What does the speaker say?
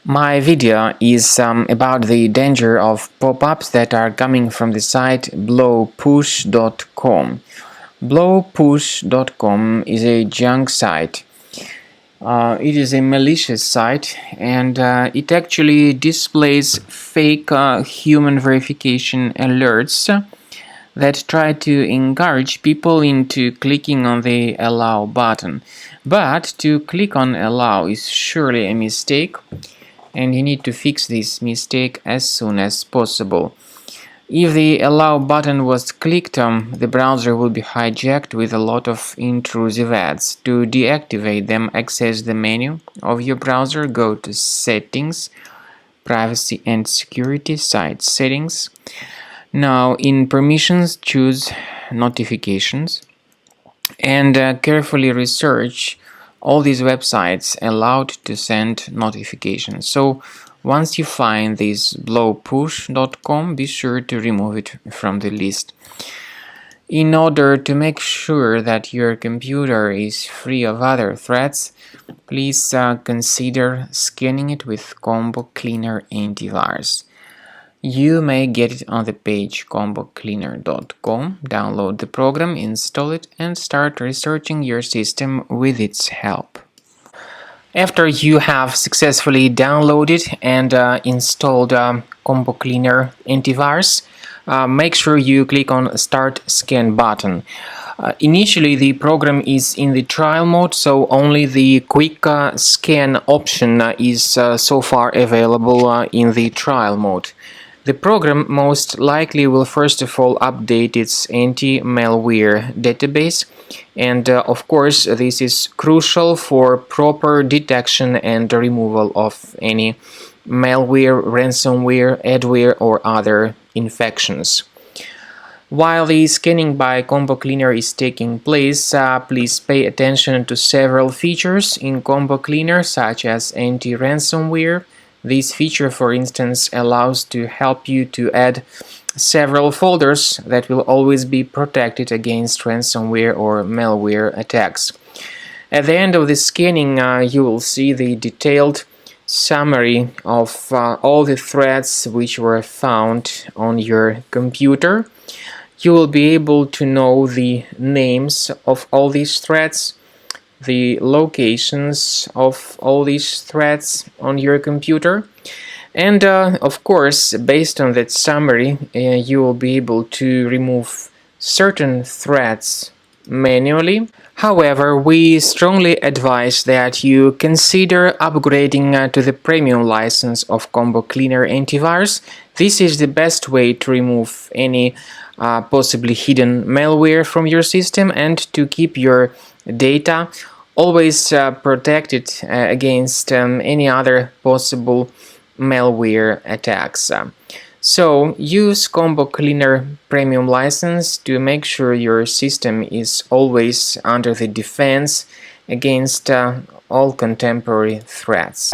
My video is about the danger of pop-ups that are coming from the site blowpush.com. Blowpush.com is a junk site. It is a malicious site, and it actually displays fake human verification alerts that try to encourage people into clicking on the allow button. But to click on allow is surely a mistake, and you need to fix this mistake as soon as possible. If the allow button was clicked on, the browser will be hijacked with a lot of intrusive ads. To deactivate them, access the menu of your browser, go to Settings, Privacy and Security, Site Settings. Now in Permissions, choose Notifications and carefully research all these websites allowed to send notifications. So once you find this blowpush.com, be sure to remove it from the list. In order to make sure that your computer is free of other threats, please consider scanning it with Combo Cleaner Antivirus. You may get it on the page combocleaner.com, download the program, install it, and start researching your system with its help. After you have successfully downloaded and installed Combo Cleaner Antivirus, make sure you click on Start Scan button. Initially, the program is in the trial mode, so only the quick scan option is so far available in the trial mode. The program most likely will first of all update its anti-malware database, and of course this is crucial for proper detection and removal of any malware, ransomware, adware or other infections. While the scanning by Combo Cleaner is taking place, please pay attention to several features in Combo Cleaner, such as anti-ransomware. This feature, for instance, allows to help you to add several folders that will always be protected against ransomware or malware attacks. At the end of the scanning, you will see the detailed summary of all the threats which were found on your computer. You will be able to know the names of all these threats, the locations of all these threats on your computer, and of course, based on that summary, you will be able to remove certain threats manually. However, we strongly advise that you consider upgrading to the premium license of Combo Cleaner Antivirus. This is the best way to remove any possibly hidden malware from your system and to keep your data always protected against any other possible malware attacks. So use Combo Cleaner Premium license to make sure your system is always under the defense against all contemporary threats.